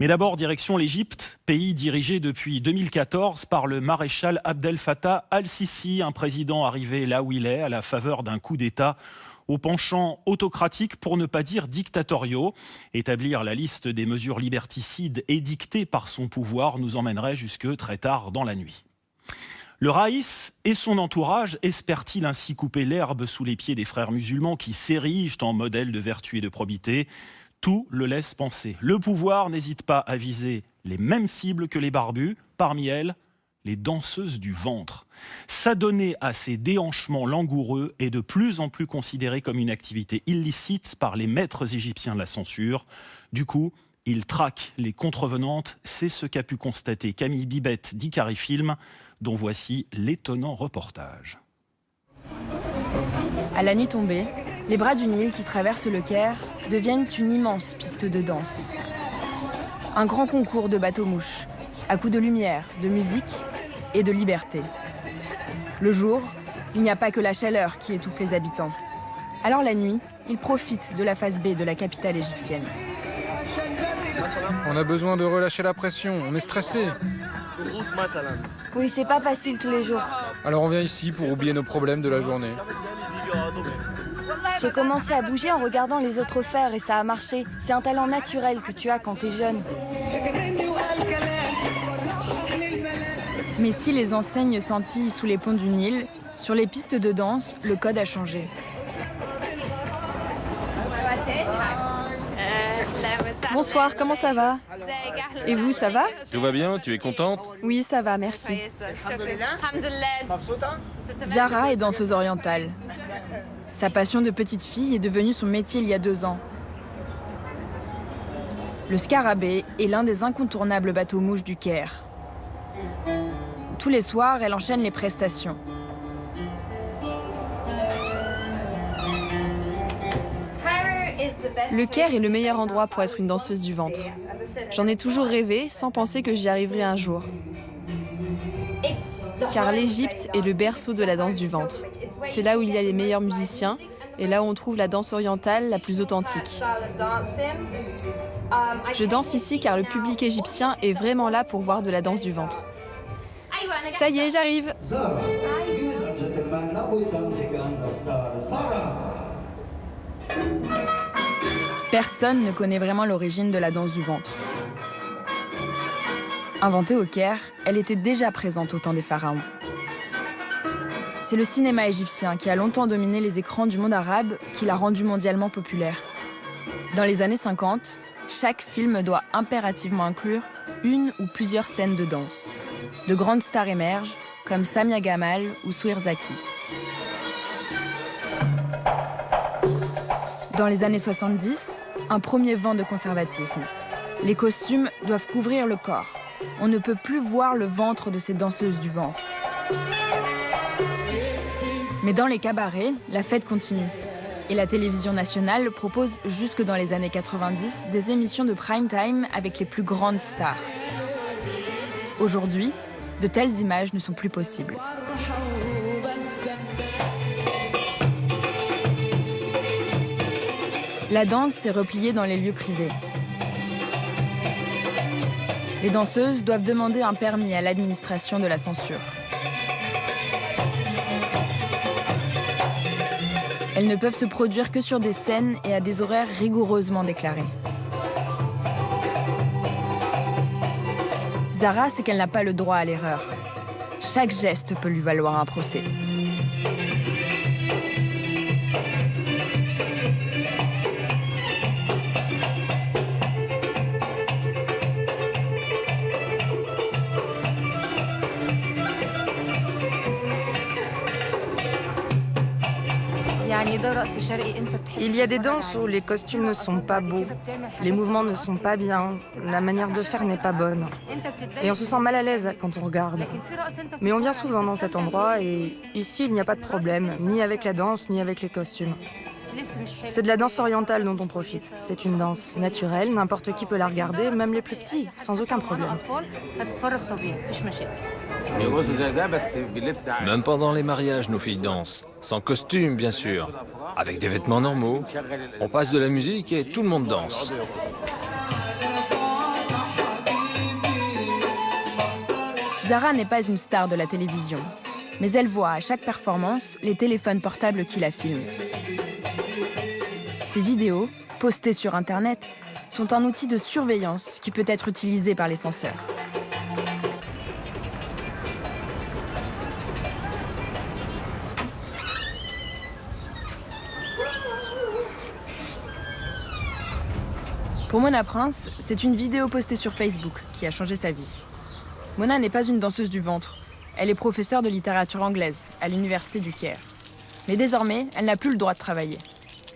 Mais d'abord, direction l'Égypte, pays dirigé depuis 2014 par le maréchal Abdel Fattah al-Sisi, un président arrivé là où il est à la faveur d'un coup d'État aux penchants autocratiques, pour ne pas dire dictatoriaux. Établir la liste des mesures liberticides édictées par son pouvoir nous emmènerait jusque très tard dans la nuit. Le Raïs et son entourage espèrent-ils ainsi couper l'herbe sous les pieds des frères musulmans qui s'érigent en modèle de vertu et de probité ? Tout le laisse penser. Le pouvoir n'hésite pas à viser les mêmes cibles que les barbus, parmi elles, les danseuses du ventre. S'adonner à ces déhanchements langoureux est de plus en plus considéré comme une activité illicite par les maîtres égyptiens de la censure. Du coup, ils traquent les contrevenantes. C'est ce qu'a pu constater Camille Bibette d'Ikari Film, dont voici l'étonnant reportage. À la nuit tombée, les bras du Nil qui traversent le Caire deviennent une immense piste de danse. Un grand concours de bateaux-mouches, à coups de lumière, de musique et de liberté. Le jour, il n'y a pas que la chaleur qui étouffe les habitants. Alors la nuit, ils profitent de la face B de la capitale égyptienne. On a besoin de relâcher la pression, on est stressé. Oui, c'est pas facile tous les jours. Alors on vient ici pour oublier nos problèmes de la journée. J'ai commencé à bouger en regardant les autres faire et ça a marché. C'est un talent naturel que tu as quand t'es jeune. Mais si les enseignes scintillent sous les ponts du Nil, sur les pistes de danse, le code a changé. Bonsoir, comment ça va? Et vous, ça va? Tout va bien, tu es contente? Oui, ça va, merci. Zara est danseuse orientale. Sa passion de petite fille est devenue son métier il y a 2 ans. Le scarabée est l'un des incontournables bateaux-mouches du Caire. Tous les soirs, elle enchaîne les prestations. Le Caire est le meilleur endroit pour être une danseuse du ventre. J'en ai toujours rêvé sans penser que j'y arriverai un jour. Car l'Égypte est le berceau de la danse du ventre. C'est là où il y a les meilleurs musiciens et là où on trouve la danse orientale la plus authentique. Je danse ici car le public égyptien est vraiment là pour voir de la danse du ventre. Ça y est, j'arrive. Personne ne connaît vraiment l'origine de la danse du ventre. Inventée au Caire, elle était déjà présente au temps des pharaons. C'est le cinéma égyptien qui a longtemps dominé les écrans du monde arabe qui l'a rendue mondialement populaire. Dans les années 50, chaque film doit impérativement inclure une ou plusieurs scènes de danse. De grandes stars émergent, comme Samia Gamal ou Souir Zaki. Dans les années 70, un premier vent de conservatisme. Les costumes doivent couvrir le corps. On ne peut plus voir le ventre de ces danseuses du ventre. Mais dans les cabarets, la fête continue. Et la télévision nationale propose jusque dans les années 90 des émissions de prime time avec les plus grandes stars. Aujourd'hui, de telles images ne sont plus possibles. La danse s'est repliée dans les lieux privés. Les danseuses doivent demander un permis à l'administration de la censure. Elles ne peuvent se produire que sur des scènes et à des horaires rigoureusement déclarés. Zara sait qu'elle n'a pas le droit à l'erreur. Chaque geste peut lui valoir un procès. Il y a des danses où les costumes ne sont pas beaux, les mouvements ne sont pas bien, la manière de faire n'est pas bonne. Et on se sent mal à l'aise quand on regarde. Mais on vient souvent dans cet endroit et ici il n'y a pas de problème, ni avec la danse, ni avec les costumes. C'est de la danse orientale dont on profite. C'est une danse naturelle, n'importe qui peut la regarder, même les plus petits, sans aucun problème. Même pendant les mariages, nos filles dansent. Sans costume, bien sûr. Avec des vêtements normaux. On passe de la musique et tout le monde danse. Zahra n'est pas une star de la télévision, mais elle voit à chaque performance les téléphones portables qui la filment. Ces vidéos, postées sur Internet, sont un outil de surveillance qui peut être utilisé par les censeurs. Pour Mona Prince, c'est une vidéo postée sur Facebook qui a changé sa vie. Mona n'est pas une danseuse du ventre. Elle est professeure de littérature anglaise à l'université du Caire. Mais désormais, elle n'a plus le droit de travailler.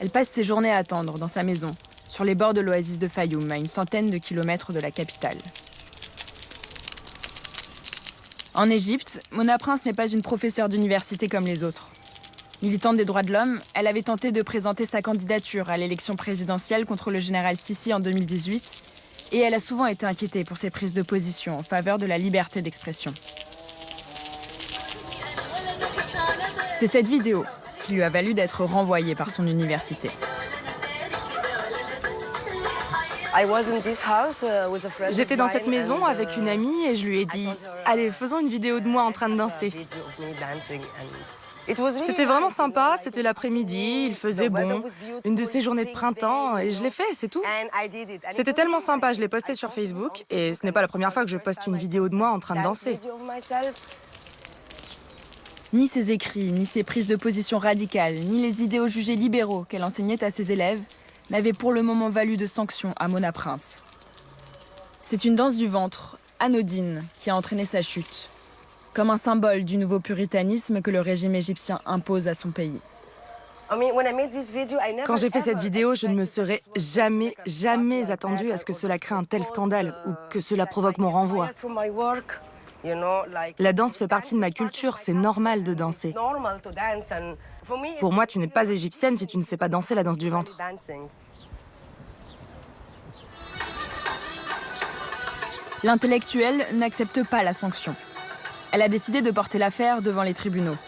Elle passe ses journées à attendre dans sa maison, sur les bords de l'oasis de Fayoum, à une centaine de kilomètres de la capitale. En Égypte, Mona Prince n'est pas une professeure d'université comme les autres. Militante des droits de l'homme, elle avait tenté de présenter sa candidature à l'élection présidentielle contre le général Sissi en 2018 et elle a souvent été inquiétée pour ses prises de position en faveur de la liberté d'expression. C'est cette vidéo qui lui a valu d'être renvoyée par son université. J'étais dans cette maison avec une amie et je lui ai dit « Allez, faisons une vidéo de moi en train de danser ». C'était vraiment sympa, c'était l'après-midi, il faisait bon, une de ces journées de printemps, et je l'ai fait, c'est tout. C'était tellement sympa, je l'ai posté sur Facebook, et ce n'est pas la première fois que je poste une vidéo de moi en train de danser. Ni ses écrits, ni ses prises de position radicales, ni les idéaux jugés libéraux qu'elle enseignait à ses élèves n'avaient pour le moment valu de sanctions à Mona Prince. C'est une danse du ventre, anodine, qui a entraîné sa chute. Comme un symbole du nouveau puritanisme que le régime égyptien impose à son pays. Quand j'ai fait cette vidéo, je ne me serais jamais attendue à ce que cela crée un tel scandale ou que cela provoque mon renvoi. La danse fait partie de ma culture, c'est normal de danser. Pour moi, tu n'es pas égyptienne si tu ne sais pas danser la danse du ventre. L'intellectuelle n'accepte pas la sanction. Elle a décidé de porter l'affaire devant les tribunaux.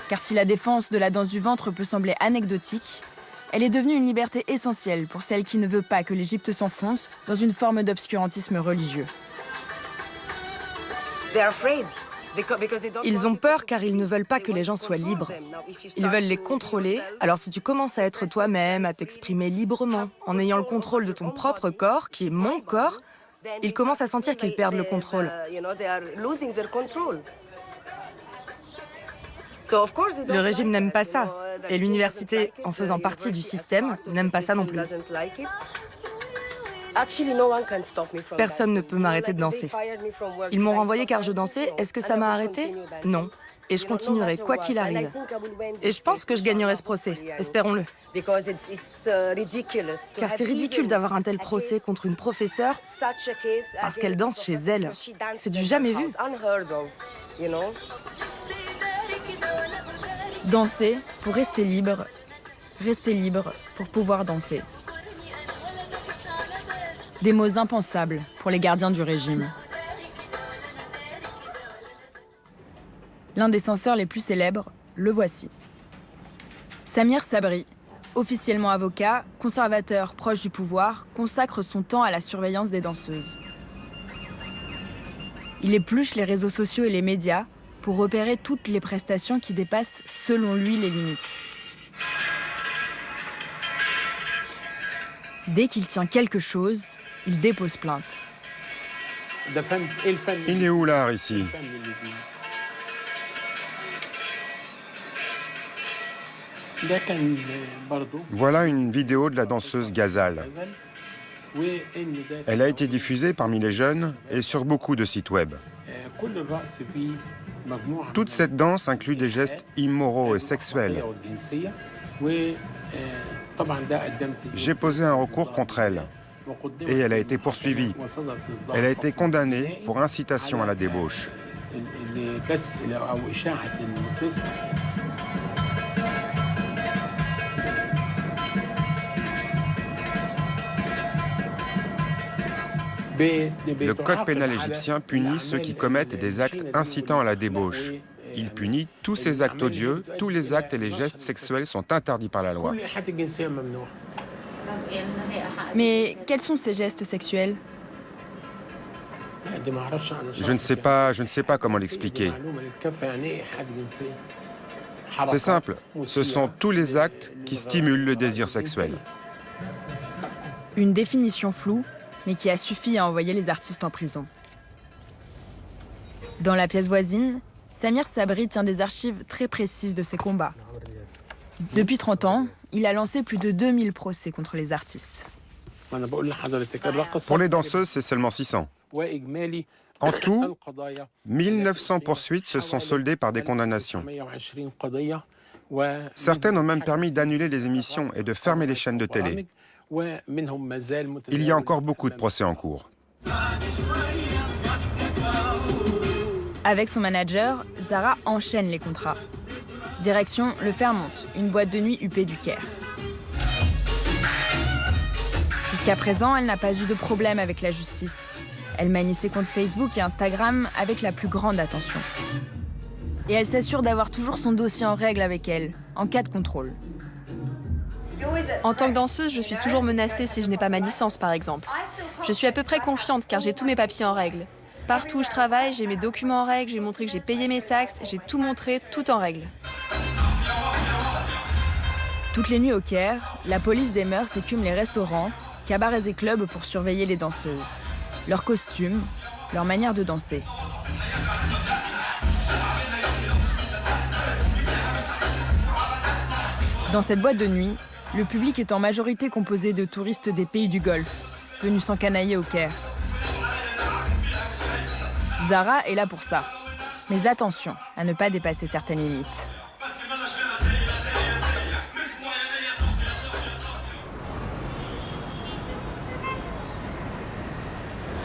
Car si la défense de la danse du ventre peut sembler anecdotique, elle est devenue une liberté essentielle pour celle qui ne veut pas que l'Égypte s'enfonce dans une forme d'obscurantisme religieux. Ils ont peur car ils ne veulent pas que les gens soient libres. Ils veulent les contrôler. Alors si tu commences à être toi-même, à t'exprimer librement, en ayant le contrôle de ton propre corps, qui est mon corps, ils commencent à sentir qu'ils perdent le contrôle. Le régime n'aime pas ça. Et l'université, en faisant partie du système, n'aime pas ça non plus. Personne ne peut m'arrêter de danser. Ils m'ont renvoyé car je dansais. Est-ce que ça m'a arrêté? Non. Et je continuerai, quoi qu'il arrive. Et je pense que je gagnerai ce procès, espérons-le. Car c'est ridicule d'avoir un tel procès contre une professeure parce qu'elle danse chez elle. C'est du jamais vu. Danser pour rester libre pour pouvoir danser. Des mots impensables pour les gardiens du régime. L'un des censeurs les plus célèbres, le voici. Samir Sabri, officiellement avocat, conservateur proche du pouvoir, consacre son temps à la surveillance des danseuses. Il épluche les réseaux sociaux et les médias pour repérer toutes les prestations qui dépassent, selon lui, les limites. Dès qu'il tient quelque chose, il dépose plainte. Il est où l'art ici? Voilà une vidéo de la danseuse Ghazal. Elle a été diffusée parmi les jeunes et sur beaucoup de sites web. Toute cette danse inclut des gestes immoraux et sexuels. J'ai posé un recours contre elle et elle a été poursuivie. Elle a été condamnée pour incitation à la débauche. Le code pénal égyptien punit ceux qui commettent des actes incitant à la débauche. Il punit tous ces actes odieux, tous les actes et les gestes sexuels sont interdits par la loi. Mais quels sont ces gestes sexuels? Je ne sais pas comment l'expliquer. C'est simple, ce sont tous les actes qui stimulent le désir sexuel. Une définition floue, mais qui a suffi à envoyer les artistes en prison. Dans la pièce voisine, Samir Sabri tient des archives très précises de ses combats. Depuis 30 ans, il a lancé plus de 2000 procès contre les artistes. Pour les danseuses, c'est seulement 600. En tout, 1900 poursuites se sont soldées par des condamnations. Certaines ont même permis d'annuler les émissions et de fermer les chaînes de télé. Il y a encore beaucoup de procès en cours. Avec son manager, Zara enchaîne les contrats. Direction le Fairmont, une boîte de nuit huppée du Caire. Jusqu'à présent, elle n'a pas eu de problème avec la justice. Elle manie ses comptes Facebook et Instagram avec la plus grande attention. Et elle s'assure d'avoir toujours son dossier en règle avec elle, en cas de contrôle. En tant que danseuse, je suis toujours menacée si je n'ai pas ma licence, par exemple. Je suis à peu près confiante car j'ai tous mes papiers en règle. Partout où je travaille, j'ai mes documents en règle, j'ai montré que j'ai payé mes taxes, j'ai tout montré, tout en règle. Toutes les nuits au Caire, la police des mœurs écume les restaurants, cabarets et clubs pour surveiller les danseuses. Leurs costumes, leur manière de danser. Dans cette boîte de nuit, le public est en majorité composé de touristes des pays du Golfe, venus s'encanailler au Caire. Zara est là pour ça. Mais attention à ne pas dépasser certaines limites.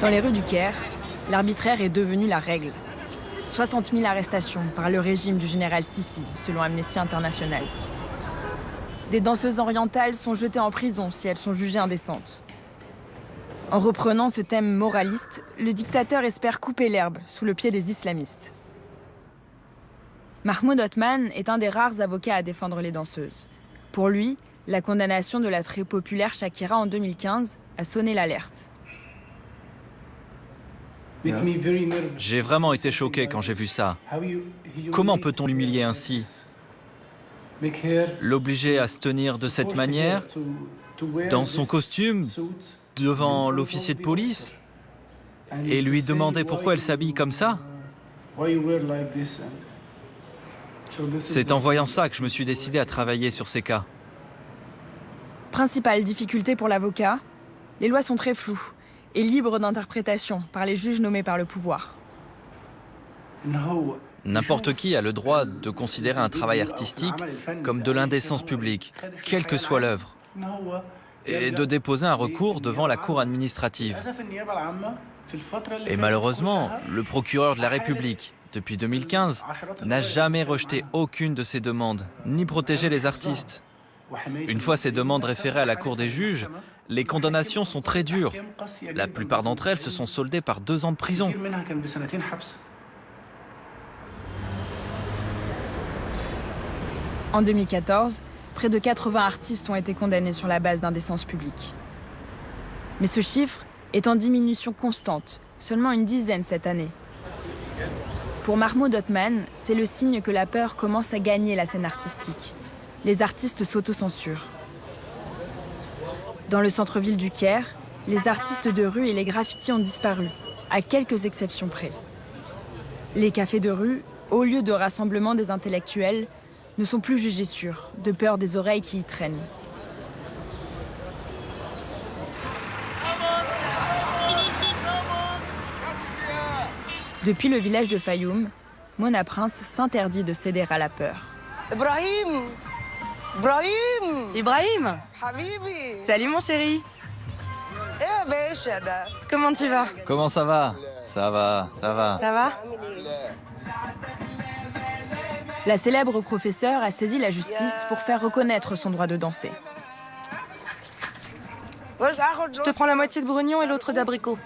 Dans les rues du Caire, l'arbitraire est devenu la règle. 60 000 arrestations par le régime du général Sissi, selon Amnesty International. Des danseuses orientales sont jetées en prison si elles sont jugées indécentes. En reprenant ce thème moraliste, le dictateur espère couper l'herbe sous le pied des islamistes. Mahmoud Othman est un des rares avocats à défendre les danseuses. Pour lui, la condamnation de la très populaire Shakira en 2015 a sonné l'alerte. J'ai vraiment été choqué quand j'ai vu ça. Comment peut-on l'humilier ainsi? L'obliger à se tenir de cette manière, dans son costume, devant l'officier de police, et lui demander pourquoi elle s'habille comme ça? C'est en voyant ça que je me suis décidé à travailler sur ces cas. Principale difficulté pour l'avocat, les lois sont très floues et libres d'interprétation par les juges nommés par le pouvoir. N'importe qui a le droit de considérer un travail artistique comme de l'indécence publique, quelle que soit l'œuvre, et de déposer un recours devant la cour administrative. Et malheureusement, le procureur de la République, depuis 2015, n'a jamais rejeté aucune de ces demandes, ni protégé les artistes. Une fois ces demandes référées à la cour des juges, les condamnations sont très dures. La plupart d'entre elles se sont soldées par 2 ans de prison. En 2014, près de 80 artistes ont été condamnés sur la base d'indécence publique. Mais ce chiffre est en diminution constante, seulement une dizaine cette année. Pour Mahmoud Othman, c'est le signe que la peur commence à gagner la scène artistique. Les artistes s'autocensurent. Dans le centre-ville du Caire, les artistes de rue et les graffitis ont disparu, à quelques exceptions près. Les cafés de rue, au lieu de rassemblement des intellectuels, ne sont plus jugés sûrs, de peur des oreilles qui y traînent. Depuis le village de Fayoum, Mona Prince s'interdit de céder à la peur. Ibrahim! Ibrahim! Salut mon chéri! Comment tu vas? Comment ça va? Ça va, ça va. Ça va? La célèbre professeure a saisi la justice pour faire reconnaître son droit de danser. Je te prends la moitié de brugnon et l'autre d'abricot.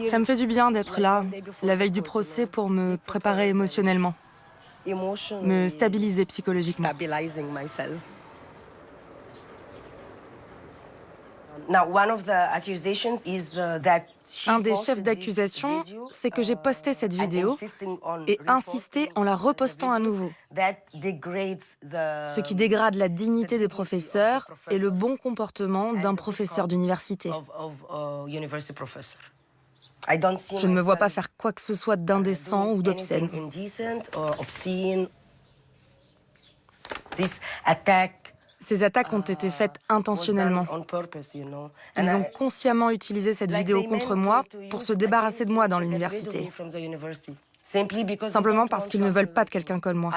Ça me fait du bien d'être là, la veille du procès, pour me préparer émotionnellement, me stabiliser psychologiquement. Un des chefs d'accusation, c'est que j'ai posté cette vidéo et insisté en la repostant à nouveau, ce qui dégrade la dignité des professeurs et le bon comportement d'un professeur d'université. Je ne me vois pas faire quoi que ce soit d'indécent ou d'obscène. Ces attaques ont été faites intentionnellement. Ils ont consciemment utilisé cette vidéo contre moi pour se débarrasser de moi dans l'université. Simplement parce qu'ils ne veulent pas de quelqu'un comme moi.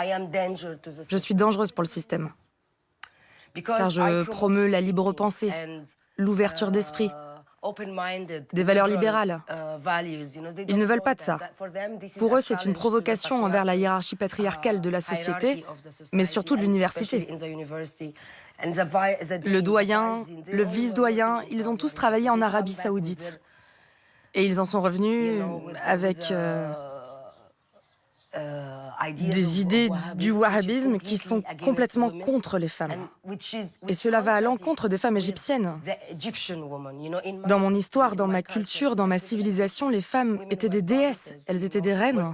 Je suis dangereuse pour le système. Car je promeus la libre pensée, l'ouverture d'esprit, des valeurs libérales. Ils ne veulent pas de ça. Pour eux, c'est une provocation envers la hiérarchie patriarcale de la société, mais surtout de l'université. Le doyen, le vice-doyen, ils ont tous travaillé en Arabie Saoudite. Et ils en sont revenus avec des idées du wahhabisme qui sont complètement contre les femmes. Et cela va à l'encontre des femmes égyptiennes. Dans mon histoire, dans ma culture, dans ma civilisation, les femmes étaient des déesses, elles étaient des reines.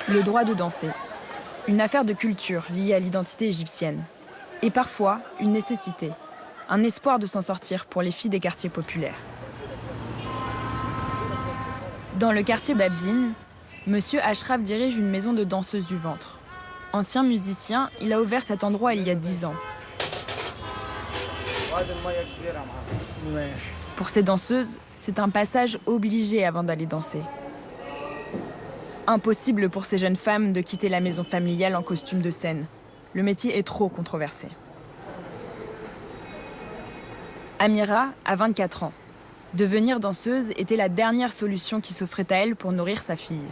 Le droit de danser. Une affaire de culture liée à l'identité égyptienne. Et parfois, une nécessité. Un espoir de s'en sortir pour les filles des quartiers populaires. Dans le quartier d'Abdin, Monsieur Ashraf dirige une maison de danseuses du ventre. Ancien musicien, il a ouvert cet endroit il y a 10 ans. Pour ces danseuses, c'est un passage obligé avant d'aller danser. Impossible pour ces jeunes femmes de quitter la maison familiale en costume de scène. Le métier est trop controversé. Amira a 24 ans. Devenir danseuse était la dernière solution qui s'offrait à elle pour nourrir sa fille.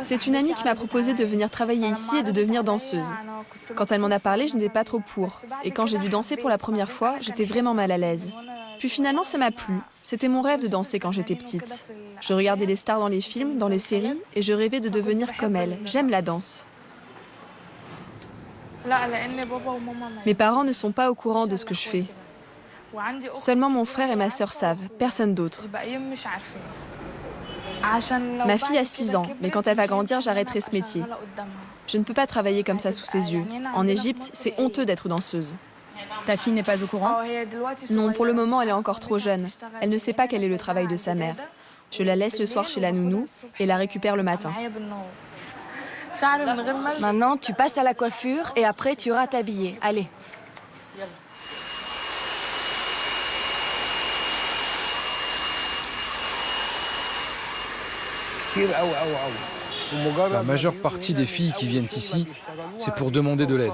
C'est une amie qui m'a proposé de venir travailler ici et de devenir danseuse. Quand elle m'en a parlé, je n'étais pas trop pour. Et quand j'ai dû danser pour la première fois, j'étais vraiment mal à l'aise. Puis finalement, ça m'a plu. C'était mon rêve de danser quand j'étais petite. Je regardais les stars dans les films, dans les séries, et je rêvais de devenir comme elles. J'aime la danse. Mes parents ne sont pas au courant de ce que je fais. Seulement mon frère et ma sœur savent, personne d'autre. Ma fille a 6 ans, mais quand elle va grandir, j'arrêterai ce métier. Je ne peux pas travailler comme ça sous ses yeux. En Égypte, c'est honteux d'être danseuse. Ta fille n'est pas au courant ? Non, pour le moment, elle est encore trop jeune. Elle ne sait pas quel est le travail de sa mère. Je la laisse le soir chez la nounou et la récupère le matin. Maintenant, tu passes à la coiffure et après, tu iras t'habiller. Allez. La majeure partie des filles qui viennent ici, c'est pour demander de l'aide.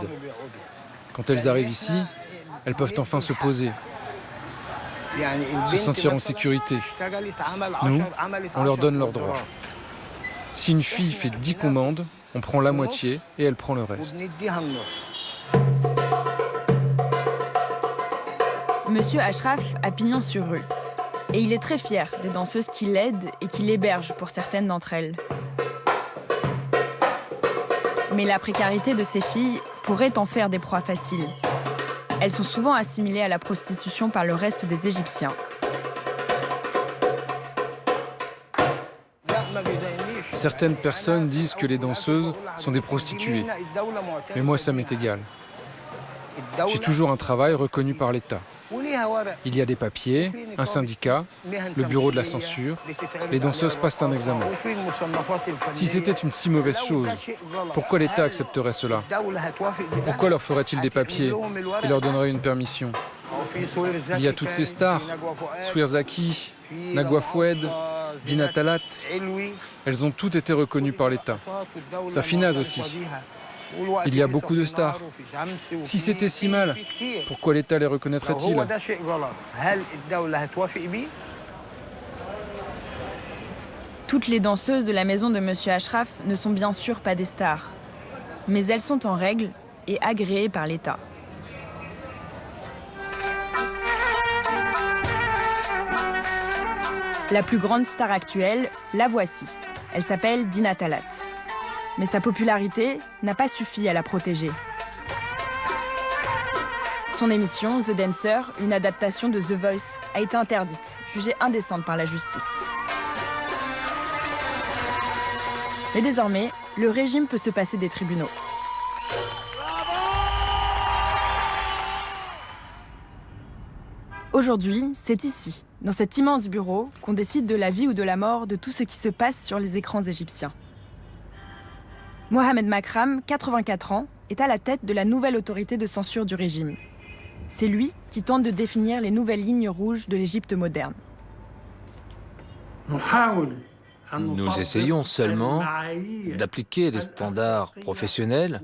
Quand elles arrivent ici, elles peuvent enfin se poser, se sentir en sécurité. Nous, on leur donne leurs droits. Si une fille fait 10 commandes, on prend la moitié et elle prend le reste. Monsieur Ashraf a pignon sur rue. Et il est très fier des danseuses qui l'aident et qui l'hébergent pour certaines d'entre elles. Mais la précarité de ces filles pourrait en faire des proies faciles. Elles sont souvent assimilées à la prostitution par le reste des Égyptiens. Certaines personnes disent que les danseuses sont des prostituées. Mais moi, ça m'est égal. J'ai toujours un travail reconnu par l'État. Il y a des papiers, un syndicat, le bureau de la censure. Les danseuses passent un examen. Si c'était une si mauvaise chose, pourquoi l'État accepterait cela? Pourquoi leur ferait-il des papiers et leur donnerait une permission? Il y a toutes ces stars, Souir Zaki, Nagua Foued, Dina Talat. Elles ont toutes été reconnues par l'État. Safinaz aussi. Il y a beaucoup de stars. Si c'était si mal, pourquoi l'État les reconnaîtrait-il? Toutes les danseuses de la maison de Monsieur Ashraf ne sont bien sûr pas des stars. Mais elles sont en règle et agréées par l'État. La plus grande star actuelle, la voici. Elle s'appelle Dina Talat. Mais sa popularité n'a pas suffi à la protéger. Son émission, The Dancer, une adaptation de The Voice, a été interdite, jugée indécente par la justice. Mais désormais, le régime peut se passer des tribunaux. Aujourd'hui, c'est ici, dans cet immense bureau, qu'on décide de la vie ou de la mort de tout ce qui se passe sur les écrans égyptiens. Mohamed Makram, 84 ans, est à la tête de la nouvelle autorité de censure du régime. C'est lui qui tente de définir les nouvelles lignes rouges de l'Égypte moderne. Nous essayons seulement d'appliquer les standards professionnels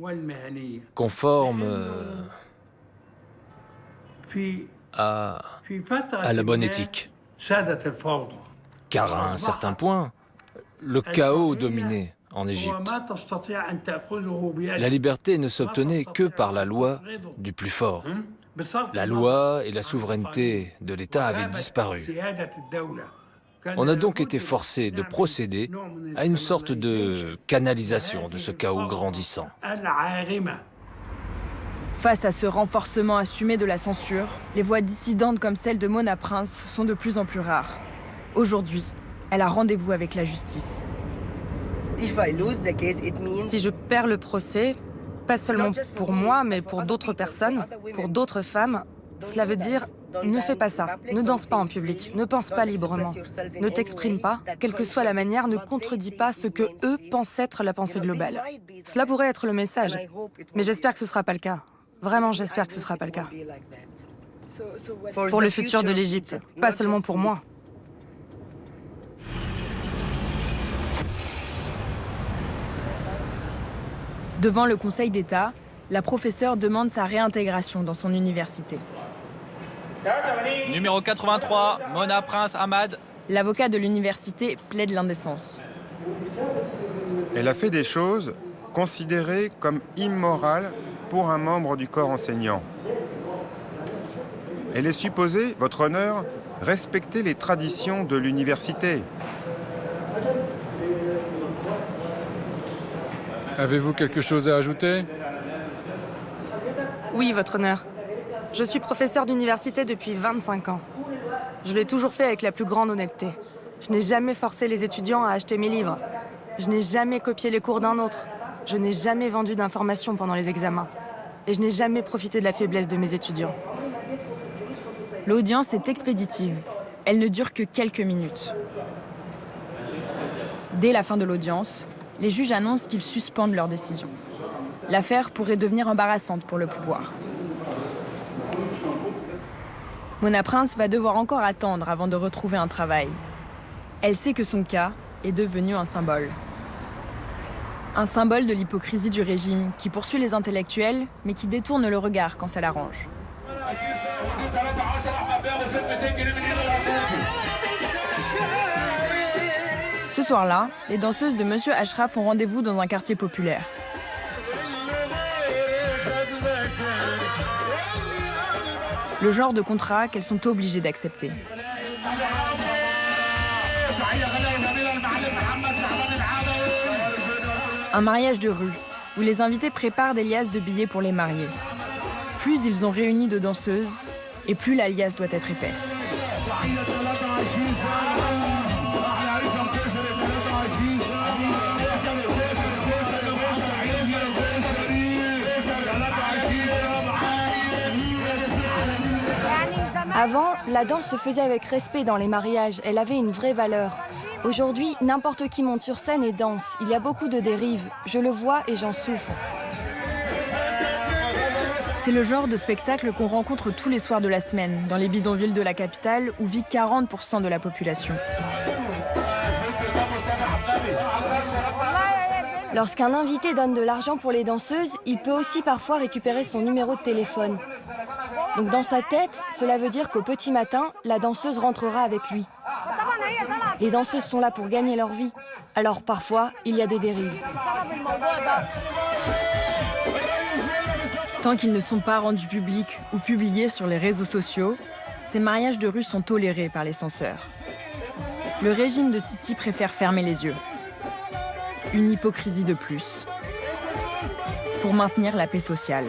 conformes à la bonne éthique. Car à un certain point, le chaos dominait en Égypte. La liberté ne s'obtenait que par la loi du plus fort. La loi et la souveraineté de l'État avaient disparu. On a donc été forcé de procéder à une sorte de canalisation de ce chaos grandissant. Face à ce renforcement assumé de la censure, les voix dissidentes comme celle de Mona Prince sont de plus en plus rares. Aujourd'hui, elle a rendez-vous avec la justice. Si je perds le procès, pas seulement pour moi, mais pour d'autres personnes, pour d'autres femmes, cela veut dire ne fais pas ça, ne danse pas en public, ne pense pas librement, ne t'exprime pas, quelle que soit la manière, ne contredis pas ce que eux pensent être la pensée globale. Cela pourrait être le message, mais j'espère que ce ne sera pas le cas. Vraiment, j'espère que ce ne sera pas le cas. Pour le futur de l'Égypte, pas seulement pour moi. Devant le Conseil d'État, la professeure demande sa réintégration dans son université. Numéro 83, Mona Prince Ahmad. L'avocat de l'université plaide l'indécence. Elle a fait des choses considérées comme immorales pour un membre du corps enseignant. Elle est supposée, votre honneur, respecter les traditions de l'université. Avez-vous quelque chose à ajouter? Oui, votre honneur. Je suis professeur d'université depuis 25 ans. Je l'ai toujours fait avec la plus grande honnêteté. Je n'ai jamais forcé les étudiants à acheter mes livres. Je n'ai jamais copié les cours d'un autre. Je n'ai jamais vendu d'informations pendant les examens. Et je n'ai jamais profité de la faiblesse de mes étudiants. L'audience est expéditive. Elle ne dure que quelques minutes. Dès la fin de l'audience, les juges annoncent qu'ils suspendent leur décision. L'affaire pourrait devenir embarrassante pour le pouvoir. Mona Prince va devoir encore attendre avant de retrouver un travail. Elle sait que son cas est devenu un symbole. Un symbole de l'hypocrisie du régime qui poursuit les intellectuels, mais qui détourne le regard quand ça l'arrange. Ce soir-là, les danseuses de Monsieur Ashraf ont rendez-vous dans un quartier populaire. Le genre de contrat qu'elles sont obligées d'accepter. Un mariage de rue, où les invités préparent des liasses de billets pour les mariés. Plus ils ont réuni de danseuses, et plus la liasse doit être épaisse. Avant, la danse se faisait avec respect dans les mariages, elle avait une vraie valeur. Aujourd'hui, n'importe qui monte sur scène et danse. Il y a beaucoup de dérives. Je le vois et j'en souffre. C'est le genre de spectacle qu'on rencontre tous les soirs de la semaine, dans les bidonvilles de la capitale, où vit 40% de la population. Lorsqu'un invité donne de l'argent pour les danseuses, il peut aussi parfois récupérer son numéro de téléphone. Donc dans sa tête, cela veut dire qu'au petit matin, la danseuse rentrera avec lui. Les danseuses sont là pour gagner leur vie. Alors parfois, il y a des dérives. Tant qu'ils ne sont pas rendus publics ou publiés sur les réseaux sociaux, ces mariages de rue sont tolérés par les censeurs. le régime de Sisi préfère fermer les yeux. Une hypocrisie de plus pour maintenir la paix sociale.